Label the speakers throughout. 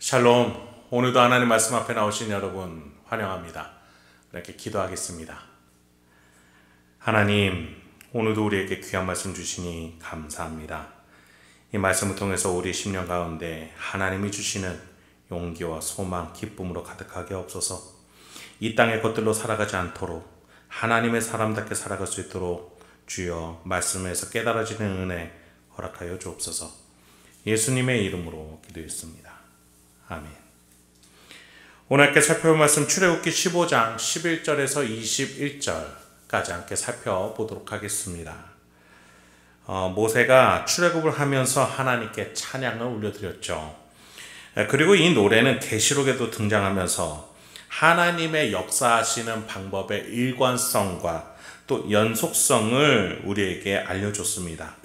Speaker 1: 샬롬, 오늘도 하나님 말씀 앞에 나오신 여러분 환영합니다. 이렇게 기도하겠습니다. 하나님, 오늘도 우리에게 귀한 말씀 주시니 감사합니다. 이 말씀을 통해서 우리 10년 가운데 하나님이 주시는 용기와 소망, 기쁨으로 가득하게 없어서 이 땅의 것들로 살아가지 않도록 하나님의 사람답게 살아갈 수 있도록 주여 말씀에서 깨달아지는 은혜 허락하여 주옵소서. 예수님의 이름으로 기도했습니다. 아멘. 오늘 함께 살펴볼 말씀 출애굽기 15장 11절에서 21절까지 함께 살펴보도록 하겠습니다. 모세가 출애굽을 하면서 하나님께 찬양을 올려드렸죠. 그리고 이 노래는 계시록에도 등장하면서 하나님의 역사하시는 방법의 일관성과 또 연속성을 우리에게 알려줬습니다.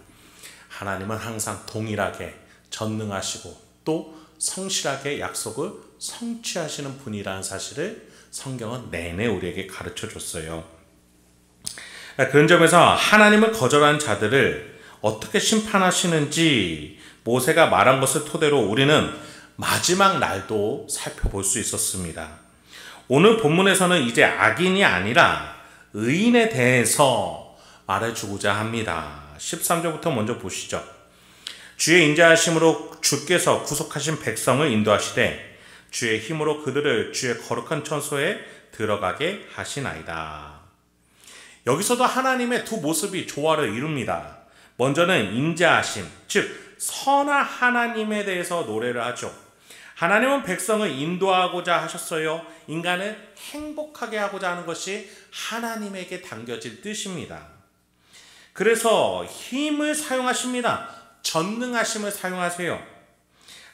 Speaker 1: 하나님은 항상 동일하게 전능하시고 또 성실하게 약속을 성취하시는 분이라는 사실을 성경은 내내 우리에게 가르쳐 줬어요. 그런 점에서 하나님을 거절한 자들을 어떻게 심판하시는지 모세가 말한 것을 토대로 우리는 마지막 날도 살펴볼 수 있었습니다. 오늘 본문에서는 이제 악인이 아니라 의인에 대해서 말해주고자 합니다. 13절부터 먼저 보시죠. 주의 인자하심으로 주께서 구속하신 백성을 인도하시되 주의 힘으로 그들을 주의 거룩한 처소에 들어가게 하시나이다. 여기서도 하나님의 두 모습이 조화를 이룹니다. 먼저는 인자하심, 즉 선한 하나님에 대해서 노래를 하죠. 하나님은 백성을 인도하고자 하셨어요. 인간을 행복하게 하고자 하는 것이 하나님에게 담겨질 뜻입니다. 그래서 힘을 사용하십니다. 전능하심을 사용하세요.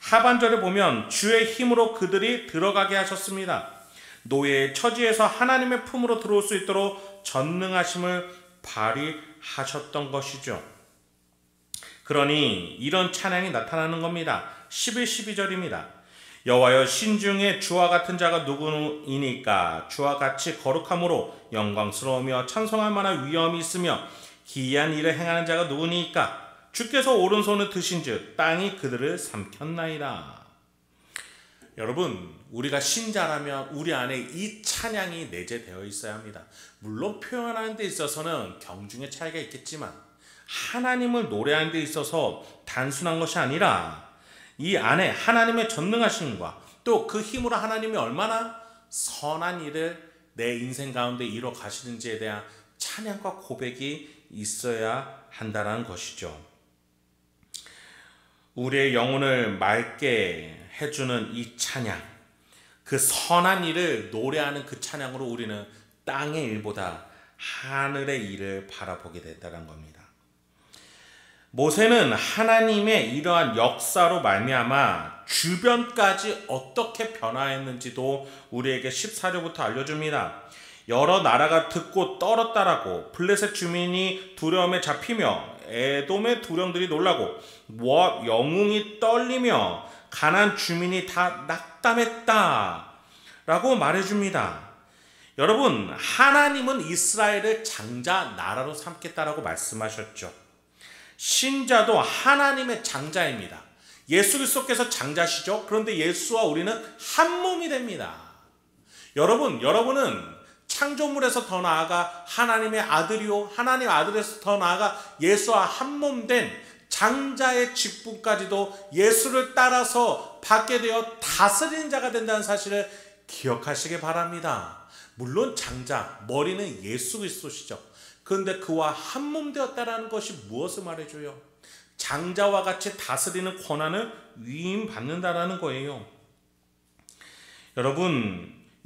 Speaker 1: 하반절에 보면 주의 힘으로 그들이 들어가게 하셨습니다. 노예의 처지에서 하나님의 품으로 들어올 수 있도록 전능하심을 발휘하셨던 것이죠. 그러니 이런 찬양이 나타나는 겁니다. 11, 12절입니다. 여호와여, 신중에 주와 같은 자가 누구이니까? 주와 같이 거룩함으로 영광스러우며 찬송할 만한 위엄이 있으며 기이한 일을 행하는 자가 누구니까? 주께서 오른손을 드신즉 땅이 그들을 삼켰나이다. 여러분, 우리가 신자라면 우리 안에 이 찬양이 내재되어 있어야 합니다. 물론 표현하는 데 있어서는 경중의 차이가 있겠지만 하나님을 노래하는 데 있어서 단순한 것이 아니라 이 안에 하나님의 전능하심과 또 그 힘으로 하나님이 얼마나 선한 일을 내 인생 가운데 이뤄 가시는지에 대한 찬양과 고백이 있어야 한다는 것이죠. 우리의 영혼을 맑게 해주는 이 찬양, 그 선한 일을 노래하는 그 찬양으로 우리는 땅의 일보다 하늘의 일을 바라보게 됐다는 겁니다. 모세는 하나님의 이러한 역사로 말미암아 주변까지 어떻게 변화했는지도 우리에게 14절부터 알려줍니다. 여러 나라가 듣고 떨었다라고 블레셋 주민이 두려움에 잡히며 에돔의 두령들이 놀라고 모압 영웅이 떨리며 가나안 주민이 다 낙담했다 라고 말해줍니다. 여러분, 하나님은 이스라엘을 장자 나라로 삼겠다라고 말씀하셨죠. 신자도 하나님의 장자입니다. 예수 그리스도께서 장자시죠. 그런데 예수와 우리는 한 몸이 됩니다. 여러분은 창조물에서 더 나아가 하나님의 아들이요, 하나님의 아들에서 더 나아가 예수와 한 몸 된 장자의 직분까지도 예수를 따라서 받게 되어 다스리는 자가 된다는 사실을 기억하시기 바랍니다. 물론 장자, 머리는 예수 그리스도시죠. 그런데 그와 한 몸 되었다라는 것이 무엇을 말해줘요? 장자와 같이 다스리는 권한을 위임받는다라는 거예요.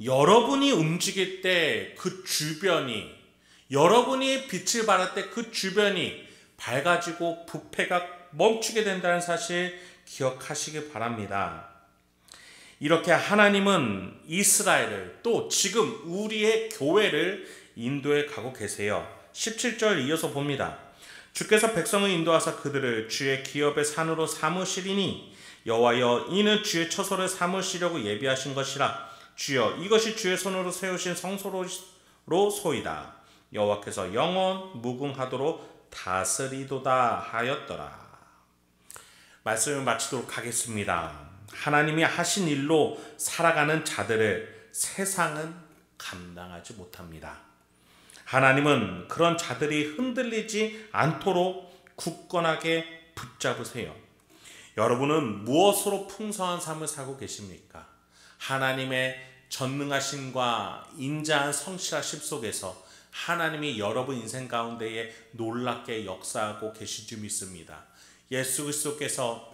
Speaker 1: 여러분이 움직일 때 그 주변이, 여러분이 빛을 발할 때 그 주변이 밝아지고 부패가 멈추게 된다는 사실 기억하시기 바랍니다. 이렇게 하나님은 이스라엘을 또 지금 우리의 교회를 인도해 가고 계세요. 17절 이어서 봅니다. 주께서 백성을 인도하사 그들을 주의 기업의 산으로 삼으시리니 여호와여, 이는 주의 처소를 삼으시려고 예비하신 것이라. 주여, 이것이 주의 손으로 세우신 성소로소이다. 여호와께서 영원 무궁하도록 다스리도다 하였더라. 말씀을 마치도록 하겠습니다. 하나님이 하신 일로 살아가는 자들을 세상은 감당하지 못합니다. 하나님은 그런 자들이 흔들리지 않도록 굳건하게 붙잡으세요. 여러분은 무엇으로 풍성한 삶을 살고 계십니까? 하나님의 전능하심과 인자한 성실하심 속에서 하나님이 여러분 인생 가운데에 놀랍게 역사하고 계신 줄 믿습니다. 예수 그리스도께서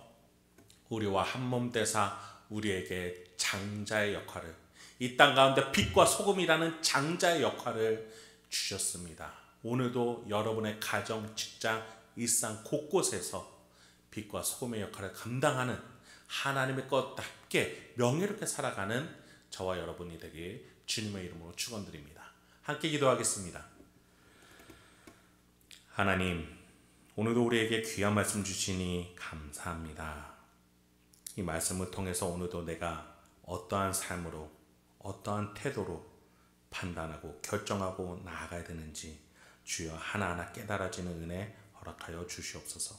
Speaker 1: 우리와 한몸 되사 우리에게 장자의 역할을, 이 땅 가운데 빛과 소금이라는 장자의 역할을 주셨습니다. 오늘도 여러분의 가정, 직장, 일상 곳곳에서 빛과 소금의 역할을 감당하는 하나님의 것답게 명예롭게 살아가는 저와 여러분이 되길 주님의 이름으로 축원드립니다. 함께 기도하겠습니다. 하나님, 오늘도 우리에게 귀한 말씀 주시니 감사합니다. 이 말씀을 통해서 오늘도 내가 어떠한 삶으로, 어떠한 태도로 판단하고 결정하고 나아가야 되는지 주여 하나하나 깨달아지는 은혜 허락하여 주시옵소서.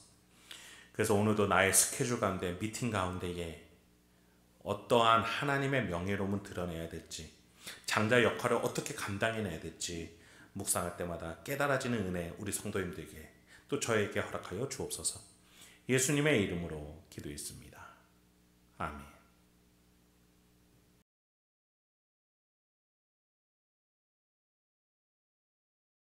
Speaker 1: 그래서 오늘도 나의 스케줄 가운데, 미팅 가운데에 어떠한 하나님의 명예로움을 드러내야 될지, 장자의 역할을 어떻게 감당해내야 될지 묵상할 때마다 깨달아지는 은혜 우리 성도님들에게 또 저에게 허락하여 주옵소서. 예수님의 이름으로 기도했습니다. 아멘.